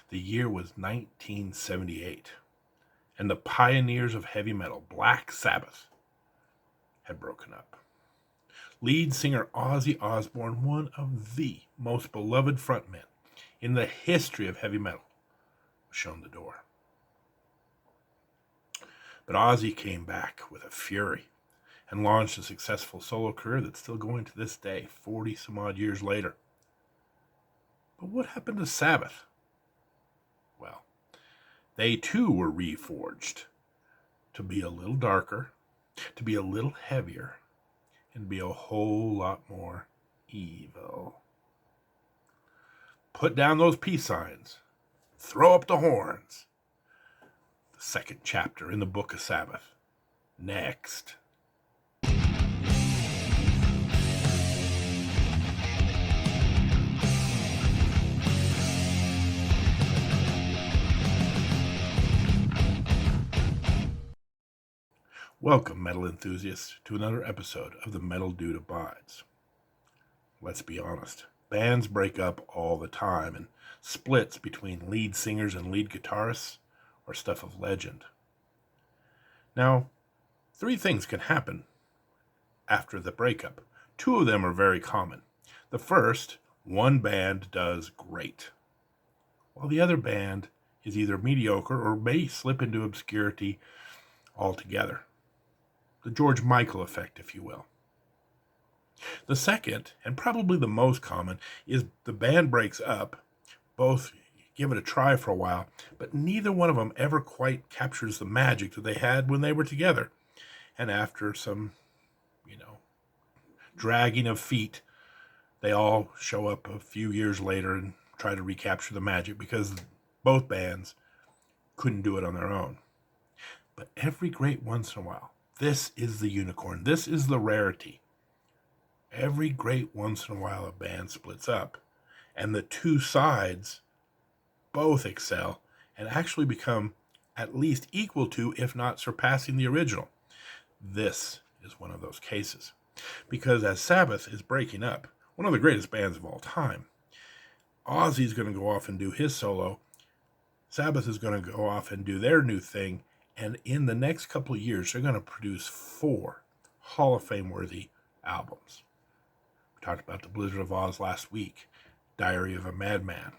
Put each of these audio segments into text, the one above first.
The year was 1978, and the pioneers of heavy metal, Black Sabbath, had broken up. Lead singer Ozzy Osbourne, one of the most beloved frontmen in the history of heavy metal, was shown the door. But Ozzy came back with a fury and launched a successful solo career that's still going to this day, 40 some odd years later. But what happened to Sabbath? Well, they too were reforged to be a little darker, to be a little heavier, and be a whole lot more evil. Put down those peace signs. Throw up the horns. The second chapter in the Book of Sabbath. Next. Welcome, metal enthusiasts, to another episode of The Metal Dude Abides. Let's be honest, bands break up all the time, and splits between lead singers and lead guitarists are stuff of legend. Now, three things can happen after the breakup. Two of them are very common. The first, one band does great, while the other band is either mediocre or may slip into obscurity altogether. The George Michael effect, if you will. The second, and probably the most common, is the band breaks up, both give it a try for a while, but neither one of them ever quite captures the magic that they had when they were together. And after some, dragging of feet, they all show up a few years later and try to recapture the magic because both bands couldn't do it on their own. But every great once in a while, this is the unicorn. This is the rarity. Every great once in a while, a band splits up, and the two sides both excel and actually become at least equal to, if not surpassing, the original. This is one of those cases. Because as Sabbath is breaking up, one of the greatest bands of all time, Ozzy's going to go off and do his solo. Sabbath is going to go off and do their new thing. And in the next couple of years, they're going to produce 4 Hall of Fame-worthy albums. We talked about The Blizzard of Oz last week, Diary of a Madman,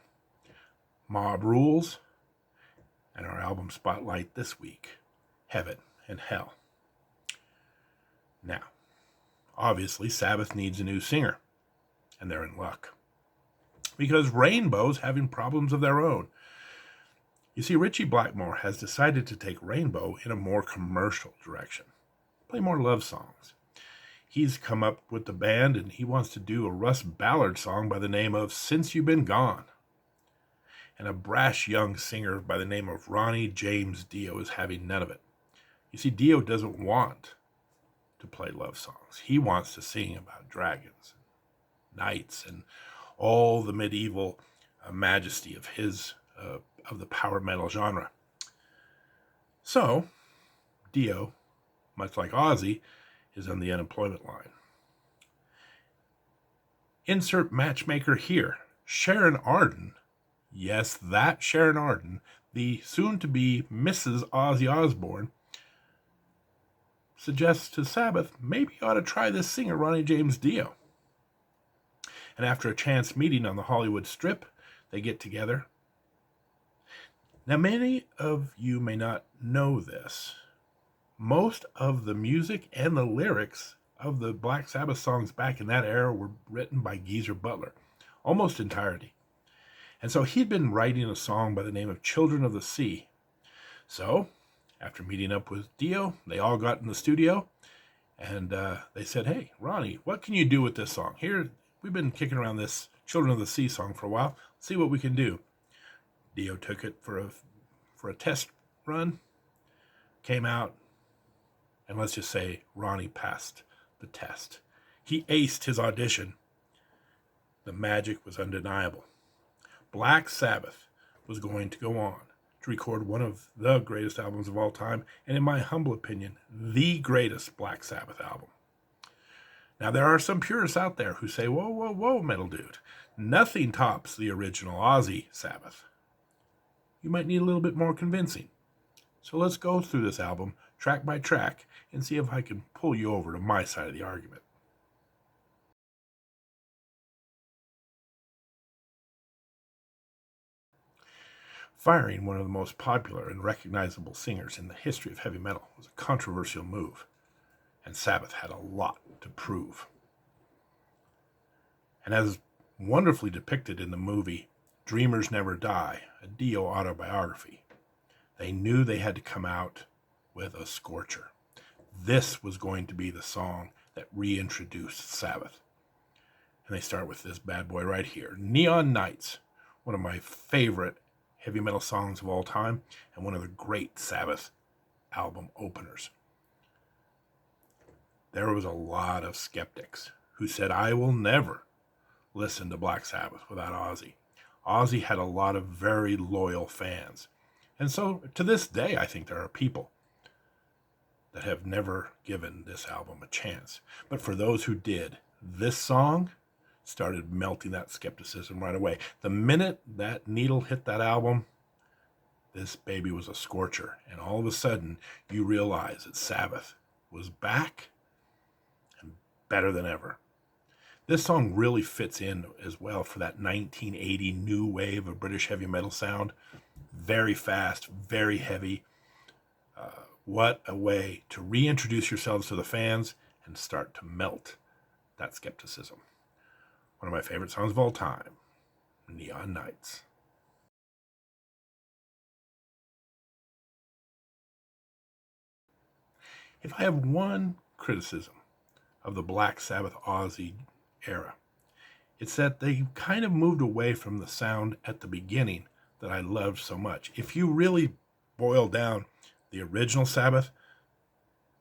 Mob Rules, and our album spotlight this week, Heaven and Hell. Now, obviously, Sabbath needs a new singer, and they're in luck. Because Rainbow's having problems of their own. You see, Ritchie Blackmore has decided to take Rainbow in a more commercial direction. Play more love songs. He's come up with the band and he wants to do a Russ Ballard song by the name of Since You've Been Gone. And a brash young singer by the name of Ronnie James Dio is having none of it. You see, Dio doesn't want to play love songs. He wants to sing about dragons, and knights, and all the medieval majesty of his of the power metal genre. So, Dio, much like Ozzy, is on the unemployment line. Insert matchmaker here. Sharon Arden, yes, that Sharon Arden, the soon-to-be Mrs. Ozzy Osbourne, suggests to Sabbath maybe you ought to try this singer Ronnie James Dio. And after a chance meeting on the Hollywood Strip, they get together. Now, many of you may not know this. Most of the music and the lyrics of the Black Sabbath songs back in that era were written by Geezer Butler, almost entirety. And so he'd been writing a song by the name of Children of the Sea. So, after meeting up with Dio, they all got in the studio, and they said, hey, Ronnie, what can you do with this song? Here, we've been kicking around this Children of the Sea song for a while. Let's see what we can do. Dio took it for a test run, came out, and let's just say Ronnie passed the test. He aced his audition. The magic was undeniable. Black Sabbath was going to go on to record one of the greatest albums of all time, and in my humble opinion, the greatest Black Sabbath album. Now, there are some purists out there who say, whoa, metal dude, nothing tops the original Ozzy Sabbath. you might need a little bit more convincing. So let's go through this album track by track and see if I can pull you over to my side of the argument. Firing one of the most popular and recognizable singers in the history of heavy metal was a controversial move, and Sabbath had a lot to prove. And as wonderfully depicted in the movie Dreamers Never Die, a Dio autobiography, they knew they had to come out with a scorcher. This was going to be the song that reintroduced Sabbath. And they start with this bad boy right here, Neon Nights, one of my favorite heavy metal songs of all time, and one of the great Sabbath album openers. There was a lot of skeptics who said, I will never listen to Black Sabbath without Ozzy. Ozzy had a lot of very loyal fans. And so to this day, I think there are people that have never given this album a chance. But for those who did, this song started melting that skepticism right away. The minute that needle hit that album, this baby was a scorcher. And all of a sudden, you realize that Sabbath was back and better than ever. This song really fits in as well for that 1980 new wave of British heavy metal sound. Very fast, very heavy. What a way to reintroduce yourselves to the fans and start to melt that skepticism. One of my favorite songs of all time, Neon Nights. If I have one criticism of the Black Sabbath Ozzy era, it's that they kind of moved away from the sound at the beginning that I loved so much. If you really boil down the original Sabbath,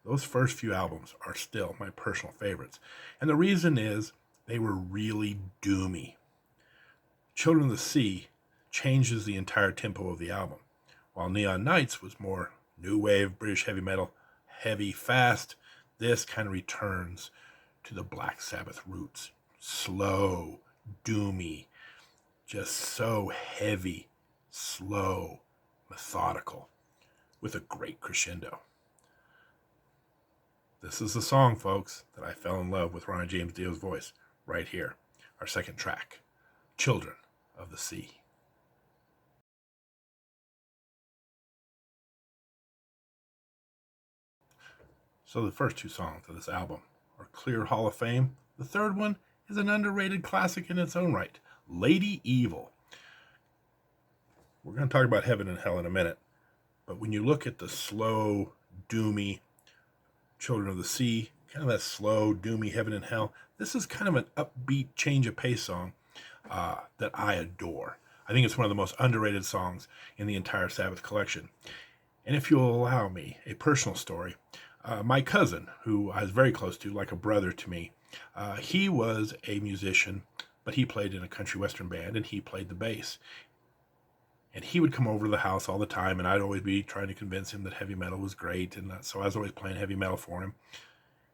those first few albums are still my personal favorites. And the reason is they were really doomy. Children of the Sea changes the entire tempo of the album, while Neon Nights was more new wave British heavy metal, heavy, fast. This kind of returns to the Black Sabbath roots. Slow, doomy, just so heavy, slow, methodical, with a great crescendo. This is the song, folks, that I fell in love with Ronnie James Dio's voice right here. Our second track, Children of the Sea. So the first two songs of this album are clear Hall of Fame. The third one is an underrated classic in its own right, Lady Evil. We're going to talk about Heaven and Hell in a minute, but when you look at the slow, doomy Children of the Sea, kind of that slow, doomy Heaven and Hell, this is kind of an upbeat change of pace song that I adore. I think it's one of the most underrated songs in the entire Sabbath collection. And if you'll allow me a personal story, my cousin, who I was very close to, like a brother to me, he was a musician, but he played in a country western band, and he played the bass. And he would come over to the house all the time, and I'd always be trying to convince him that heavy metal was great, and so I was always playing heavy metal for him.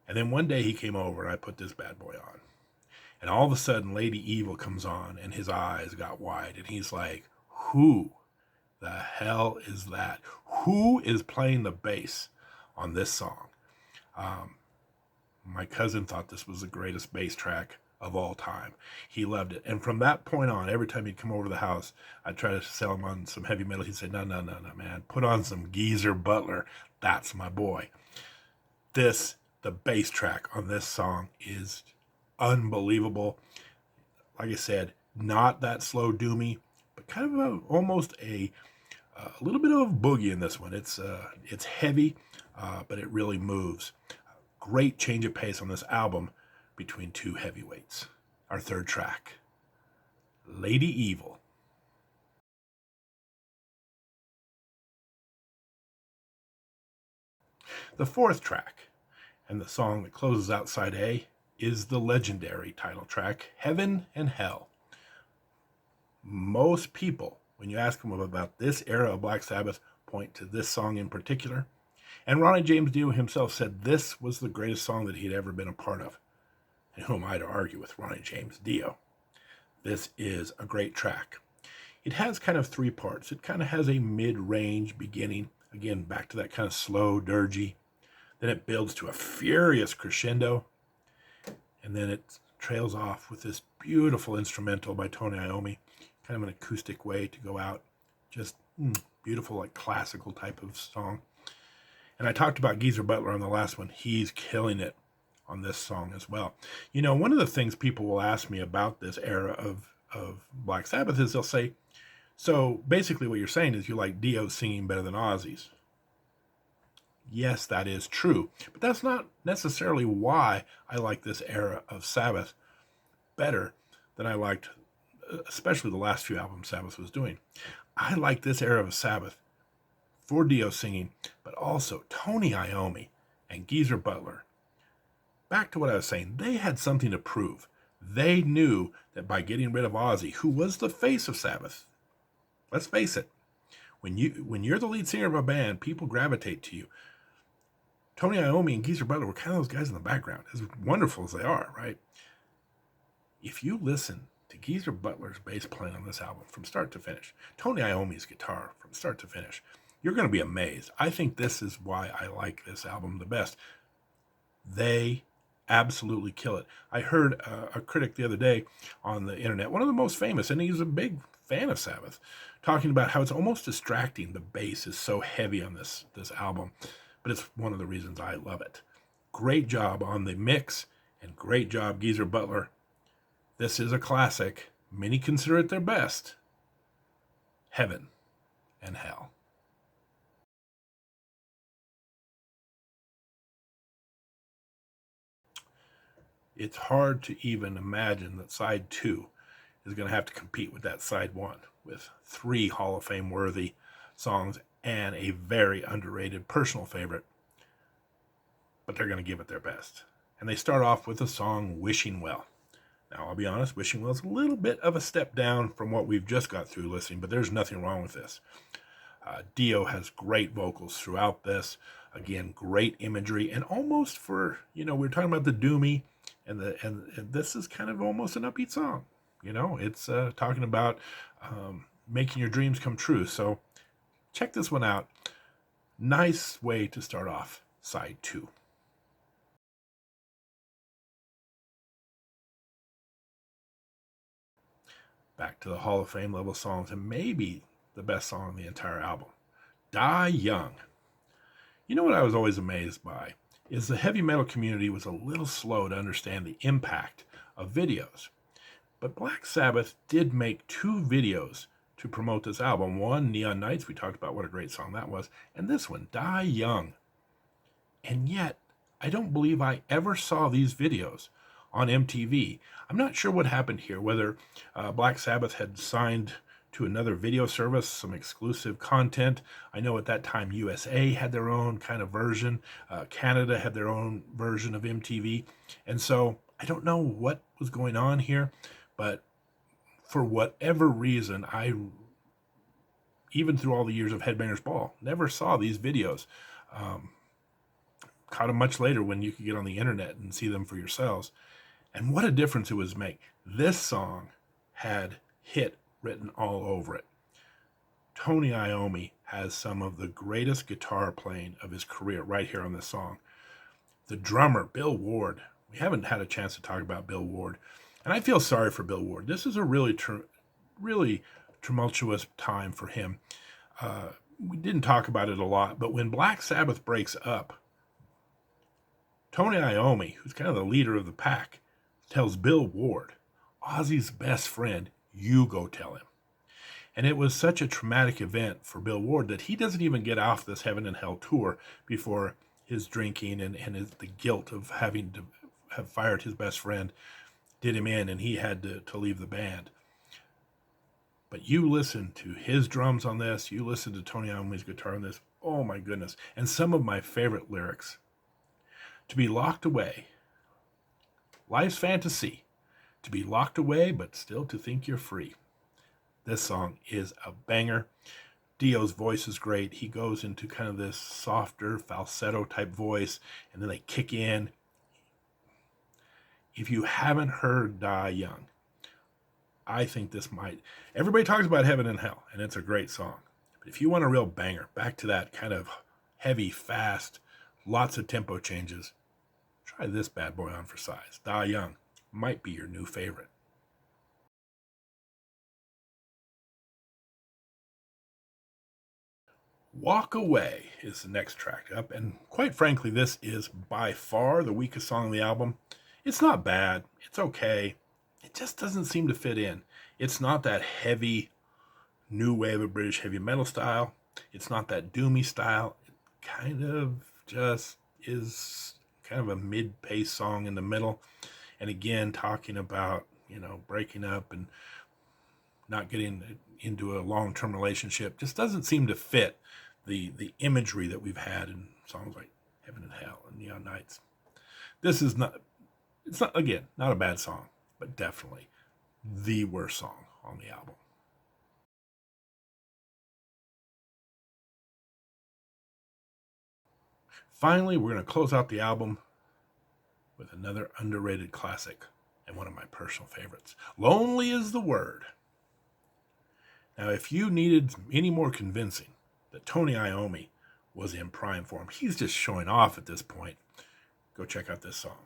And then one day he came over, and I put this bad boy on. And all of a sudden, Lady Evil comes on, and his eyes got wide, and he's like, who the hell is that? Who is playing the bass on this song? My cousin thought this was the greatest bass track of all time. He loved it. And from that point on, every time he'd come over to the house, I'd try to sell him on some heavy metal. He'd say, no, man, put on some Geezer Butler. That's my boy. The bass track on this song is unbelievable. Like I said, not that slow doomy, but kind of almost a little bit of a boogie in this one. It's heavy, but it really moves. Great change of pace on this album between two heavyweights. Our third track, Lady Evil. The fourth track, and the song that closes out side A, is the legendary title track, Heaven and Hell. Most people, when you ask them about this era of Black Sabbath, point to this song in particular. And Ronnie James Dio himself said this was the greatest song that he'd ever been a part of. And who am I to argue with Ronnie James Dio? This is a great track. It has kind of three parts. It kind of has a mid-range beginning, again, back to that kind of slow, dirgy. Then it builds to a furious crescendo, and then it trails off with this beautiful instrumental by Tony Iommi, kind of an acoustic way to go out. Just beautiful, like classical type of song. And I talked about Geezer Butler on the last one. He's killing it on this song as well. You know, one of the things people will ask me about this era of Black Sabbath is they'll say, so basically what you're saying is you like Dio singing better than Ozzy's. Yes, that is true. But that's not necessarily why I like this era of Sabbath better than I liked, especially the last few albums Sabbath was doing. I like this era of Sabbath for Dio singing, but also Tony Iommi and Geezer Butler. Back to what I was saying, they had something to prove. They knew that by getting rid of Ozzy, who was the face of Sabbath, let's face it, when you're the lead singer of a band, people gravitate to you. Tony Iommi and Geezer Butler were kind of those guys in the background, as wonderful as they are, right? If you listen to Geezer Butler's bass playing on this album from start to finish, Tony Iommi's guitar from start to finish, you're going to be amazed. I think this is why I like this album the best. They absolutely kill it. I heard a critic the other day on the internet, one of the most famous, and he's a big fan of Sabbath, talking about how it's almost distracting. The bass is so heavy on this album, but it's one of the reasons I love it. Great job on the mix, and great job, Geezer Butler. This is a classic. Many consider it their best. Heaven and Hell. It's hard to even imagine that side 2 is going to have to compete with that side 1 with 3 Hall of Fame worthy songs and a very underrated personal favorite. But they're going to give it their best. And they start off with the song Wishing Well. Now, I'll be honest, Wishing Well is a little bit of a step down from what we've just got through listening, but there's nothing wrong with this. Dio has great vocals throughout this. Again, great imagery, and almost for, we were talking about the doomy, and this is kind of almost an upbeat song. It's talking about making your dreams come true. So check this one out. Nice way to start off side 2. Back to the Hall of Fame level songs, and maybe the best song on the entire album, Die Young. You know what I was always amazed by is the heavy metal community was a little slow to understand the impact of videos. But Black Sabbath did make 2 videos to promote this album. One, Neon Nights, we talked about what a great song that was, and this one, Die Young. And yet, I don't believe I ever saw these videos on MTV. I'm not sure what happened here, whether Black Sabbath had signed to another video service, some exclusive content. I know at that time USA had their own kind of version. Canada had their own version of MTV. And so I don't know what was going on here, but for whatever reason, I, even through all the years of Headbangers Ball, never saw these videos. Caught them much later when you could get on the internet and see them for yourselves. And what a difference it was make. This song had hit written all over it. Tony Iommi has some of the greatest guitar playing of his career right here on this song. The drummer, Bill Ward. We haven't had a chance to talk about Bill Ward. And I feel sorry for Bill Ward. This is a really tumultuous time for him. We didn't talk about it a lot, but when Black Sabbath breaks up, Tony Iommi, who's kind of the leader of the pack, tells Bill Ward, Ozzy's best friend, you go tell him. And it was such a traumatic event for Bill Ward that he doesn't even get off this Heaven and Hell tour before his drinking and the guilt of having to have fired his best friend did him in, and he had to leave the band. But you listen to his drums on this, you listen to Tony Iommi's guitar on this, oh my goodness. And some of my favorite lyrics. To be locked away, life's fantasy, to be locked away, but still to think you're free. This song is a banger. Dio's voice is great. He goes into kind of this softer falsetto type voice, and then they kick in. If you haven't heard Die Young, I think this might. Everybody talks about Heaven and Hell, and it's a great song. But if you want a real banger, back to that kind of heavy, fast, lots of tempo changes, try this bad boy on for size. Da Young might be your new favorite. Walk Away is the next track up, and quite frankly, this is by far the weakest song on the album. It's not bad, it's okay. It just doesn't seem to fit in. It's not that heavy new wave of British heavy metal style. It's not that doomy style. It kind of just is kind of a mid-pace song in the middle. And again, talking about, breaking up and not getting into a long-term relationship just doesn't seem to fit the imagery that we've had in songs like Heaven and Hell and Neon Nights. This is not, it's not, again, not a bad song, but definitely the worst song on the album. Finally, we're going to close out the album with another underrated classic and one of my personal favorites. Lonely is the Word. Now, if you needed any more convincing that Tony Iommi was in prime form, he's just showing off at this point, go check out this song.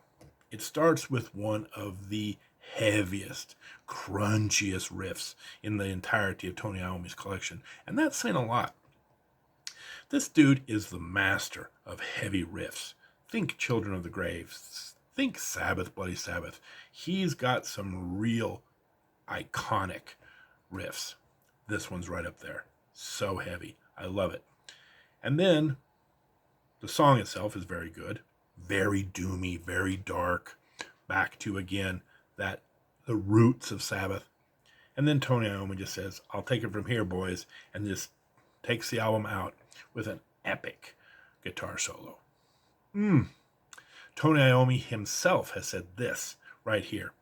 It starts with one of the heaviest, crunchiest riffs in the entirety of Tony Iommi's collection, and that's saying a lot. This dude is the master of heavy riffs. Think Children of the Grave, think Sabbath, Bloody Sabbath. He's got some real iconic riffs. This one's right up there. So heavy. I love it. And then the song itself is very good. Very doomy, very dark. Back to, again, the roots of Sabbath. And then Tony Iommi just says, I'll take it from here, boys, and just takes the album out with an epic guitar solo. Tony Iommi himself has said this right here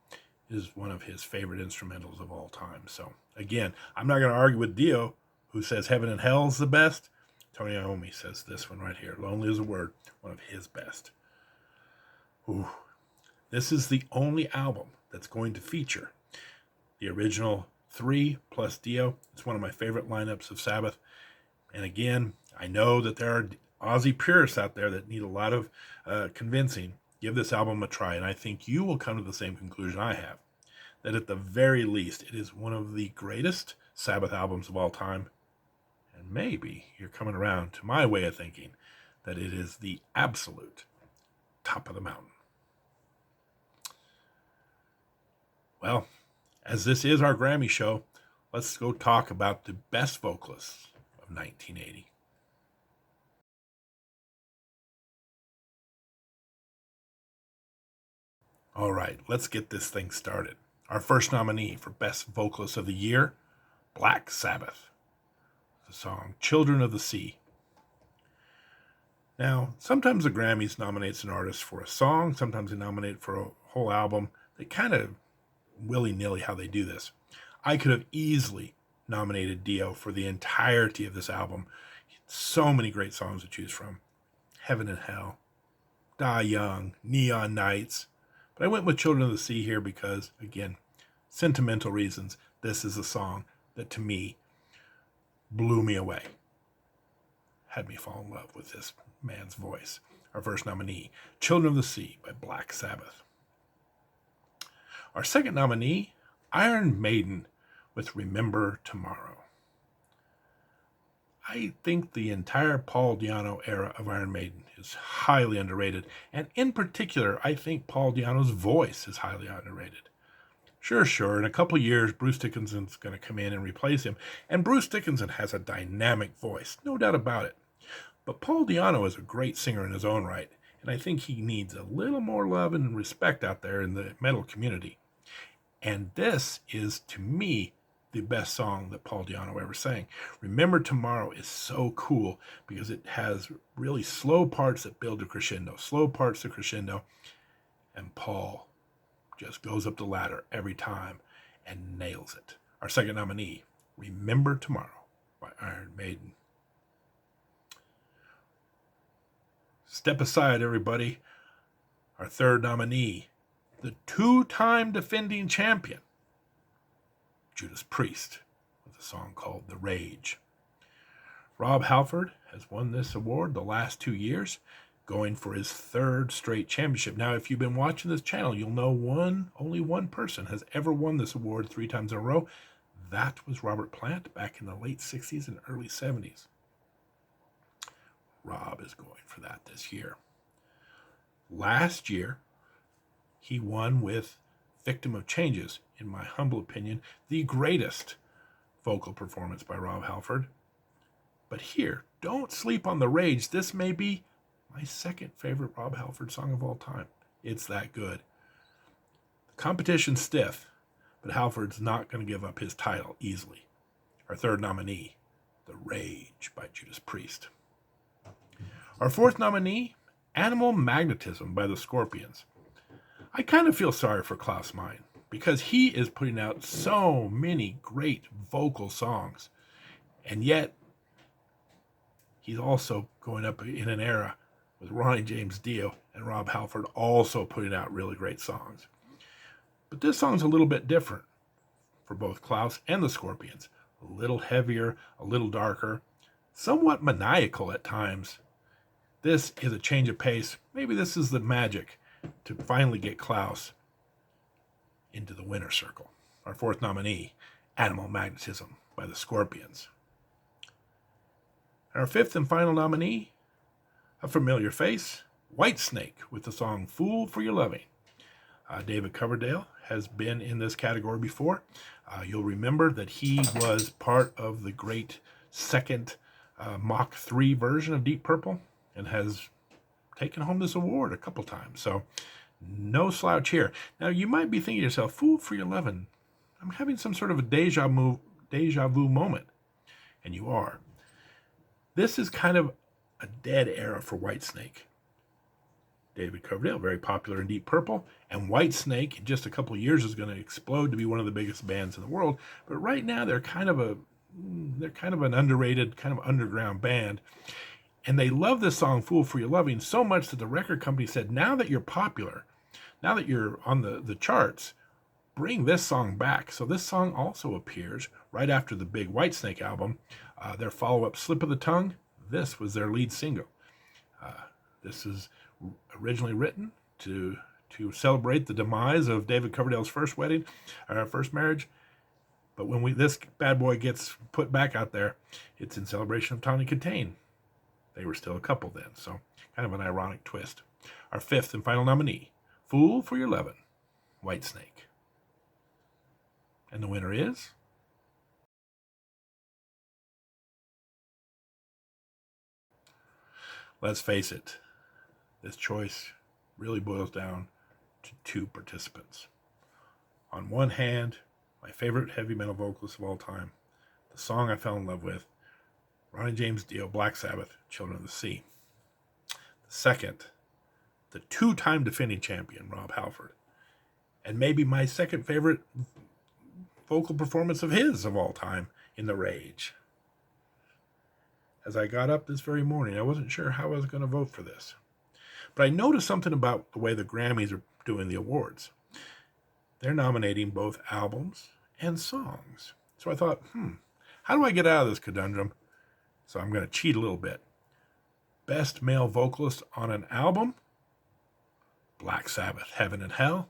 is one of his favorite instrumentals of all time. So again, I'm not going to argue with Dio, who says Heaven and Hell is the best. Tony Iommi says this one right here, Lonely is a Word, one of his best. Ooh. This is the only album that's going to feature the original 3 plus Dio. It's one of my favorite lineups of Sabbath. And again, I know that there are Aussie purists out there that need a lot of convincing. Give this album a try, and I think you will come to the same conclusion I have, that at the very least, it is one of the greatest Sabbath albums of all time. And maybe you're coming around to my way of thinking that it is the absolute top of the mountain. Well, as this is our Grammy show, let's go talk about the best vocalists of 1980. All right, let's get this thing started. Our first nominee for Best Vocalist of the Year, Black Sabbath. The song Children of the Sea. Now, sometimes the Grammys nominates an artist for a song, sometimes they nominate for a whole album. They kind of willy-nilly how they do this. I could have easily nominated Dio for the entirety of this album. So many great songs to choose from. Heaven and Hell, Die Young, Neon Nights. But I went with Children of the Sea here because, again, sentimental reasons, this is a song that to me blew me away. Had me fall in love with this man's voice. Our first nominee, Children of the Sea by Black Sabbath. Our second nominee, Iron Maiden with Remember Tomorrow. I think the entire Paul Di'Anno era of Iron Maiden is highly underrated, and in particular, I think Paul Di'Anno's voice is highly underrated. Sure, in a couple of years, Bruce Dickinson's going to come in and replace him, and Bruce Dickinson has a dynamic voice, no doubt about it. But Paul Di'Anno is a great singer in his own right, and I think he needs a little more love and respect out there in the metal community. And this is, to me, the best song that Paul Di'Anno ever sang. Remember Tomorrow is so cool because it has really slow parts that build to crescendo, and Paul just goes up the ladder every time and nails it. Our second nominee, Remember Tomorrow by Iron Maiden. Step aside, everybody. Our third nominee, the two-time defending champion, Judas Priest with a song called The Rage. Rob Halford has won this award the last 2 years, going for his 3rd straight championship. Now, if you've been watching this channel, you'll know only one person has ever won this award 3 times in a row. That was Robert Plant back in the late 60s and early 70s. Rob is going for that this year. Last year, he won with Victim of Changes, in my humble opinion, the greatest vocal performance by Rob Halford. But here, don't sleep on The Rage. This may be my 2nd favorite Rob Halford song of all time. It's that good. The competition's stiff, but Halford's not going to give up his title easily. Our 3rd nominee, The Rage by Judas Priest. Our 4th nominee, Animal Magnetism by the Scorpions. I kind of feel sorry for Klaus Meine because he is putting out so many great vocal songs, and yet he's also going up in an era with Ronnie James Dio and Rob Halford also putting out really great songs. But this song's a little bit different for both Klaus and the Scorpions. A little heavier, a little darker, somewhat maniacal at times. This is a change of pace. Maybe this is the magic to finally get Klaus into the winner's circle. Our 4th nominee, Animal Magnetism by the Scorpions. And our 5th and final nominee, a familiar face, Whitesnake with the song Fool for Your Loving. David Coverdale has been in this category before. You'll remember that he was part of the great 2nd Mach 3 version of Deep Purple and has taken home this award a couple times. So no slouch here. Now you might be thinking to yourself, Fool for Your Lovin', I'm having some sort of a deja vu moment. And you are. This is kind of a dead era for Whitesnake. David Coverdale, very popular in Deep Purple, and Whitesnake in just a couple of years is going to explode to be one of the biggest bands in the world. But right now they're kind of an underrated, kind of underground band. And they love this song, Fool for Your Loving, so much that the record company said, now that you're popular, now that you're on the charts, bring this song back. So this song also appears right after the big Whitesnake album. Their follow-up, Slip of the Tongue, this was their lead single. This is originally written to celebrate the demise of David Coverdale's first marriage. But when this bad boy gets put back out there, it's in celebration of Tawny Kitaen. They were still a couple then, so kind of an ironic twist. Our 5th and final nominee, Fool for Your Lovin', Whitesnake. And the winner is... Let's face it, this choice really boils down to 2 participants. On one hand, my favorite heavy metal vocalist of all time, the song I fell in love with, Ronnie James Dio, Black Sabbath, Children of the Sea. The second, the 2-time defending champion, Rob Halford. And maybe my 2nd favorite vocal performance of his of all time in The Rage. As I got up this very morning, I wasn't sure how I was going to vote for this. But I noticed something about the way the Grammys are doing the awards. They're nominating both albums and songs. So I thought, how do I get out of this conundrum? So I'm going to cheat a little bit. Best male vocalist on an album, Black Sabbath, Heaven and Hell.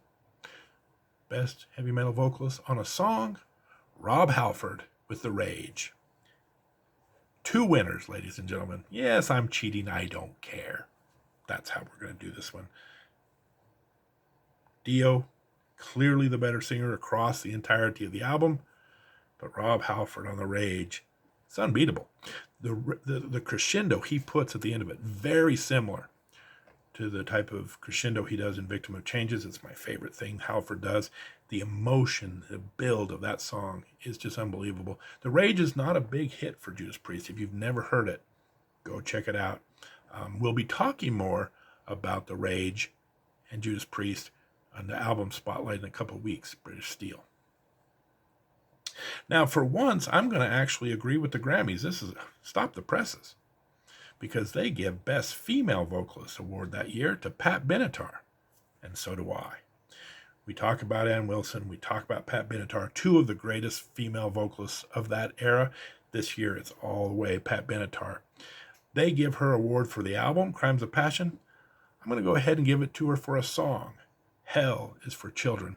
Best heavy metal vocalist on a song, Rob Halford with The Rage. 2 winners, ladies and gentlemen. Yes, I'm cheating. I don't care. That's how we're going to do this one. Dio, clearly the better singer across the entirety of the album, but Rob Halford on The Rage, it's unbeatable. The crescendo he puts at the end of it, very similar to the type of crescendo he does in Victim of Changes. It's my favorite thing Halford does. The emotion, the build of that song is just unbelievable. The Rage is not a big hit for Judas Priest. If you've never heard it, go check it out. We'll be talking more about The Rage and Judas Priest on the album Spotlight in a couple of weeks, British Steel. Now, for once, I'm going to actually agree with the Grammys. This is stop the presses, because they give Best Female Vocalist Award that year to Pat Benatar, and so do I. We talk about Ann Wilson. We talk about Pat Benatar, two of the greatest female vocalists of that era. This year, it's all the way Pat Benatar. They give her award for the album, Crimes of Passion. I'm going to go ahead and give it to her for a song, Hell is for Children.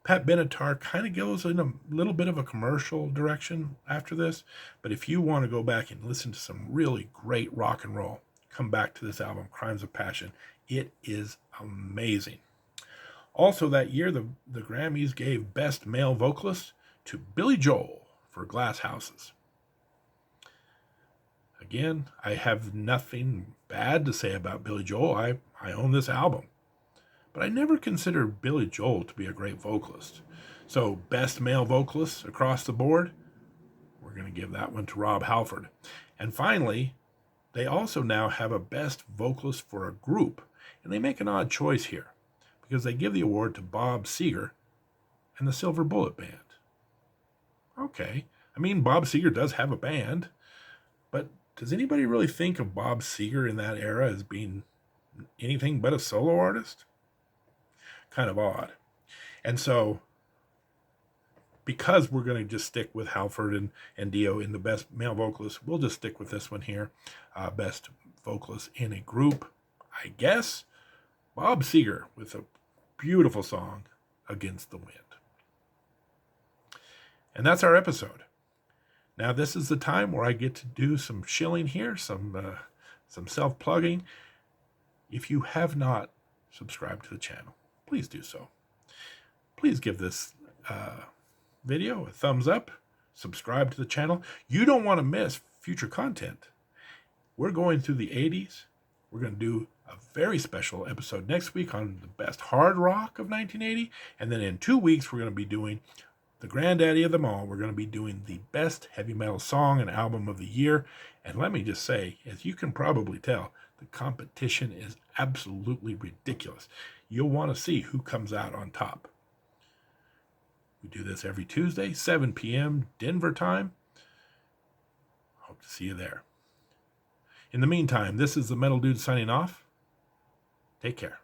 Pat Benatar kind of goes in a little bit of a commercial direction after this, but if you want to go back and listen to some really great rock and roll, come back to this album, Crimes of Passion. It is amazing. Also that year, the Grammys gave Best Male Vocalist to Billy Joel for Glass Houses. Again, I have nothing bad to say about Billy Joel. I own this album. But I never considered Billy Joel to be a great vocalist. So Best Male Vocalist across the board, we're going to give that one to Rob Halford. And finally, they also now have a Best Vocalist for a Group. And they make an odd choice here, because they give the award to Bob Seger and the Silver Bullet Band. Okay, I mean, Bob Seger does have a band, but does anybody really think of Bob Seger in that era as being anything but a solo artist? Kind of odd. And so, because we're going to just stick with Halford and Dio in the Best Male Vocalist, we'll just stick with this one here. Best Vocalist in a Group, I guess. Bob Seger with a beautiful song, Against the Wind. And that's our episode. Now this is the time where I get to do some shilling here, some self-plugging. If you have not subscribed to the channel, please do so. Please give this video a thumbs up. Subscribe to the channel. You don't want to miss future content. We're going through the 80s. We're going to do a very special episode next week on the best hard rock of 1980. And then in 2 weeks, we're going to be doing the granddaddy of them all. We're going to be doing the best heavy metal song and album of the year. And let me just say, as you can probably tell, the competition is absolutely ridiculous. You'll want to see who comes out on top. We do this every Tuesday, 7 p.m. Denver time. Hope to see you there. In the meantime, this is the Metal Dude signing off. Take care.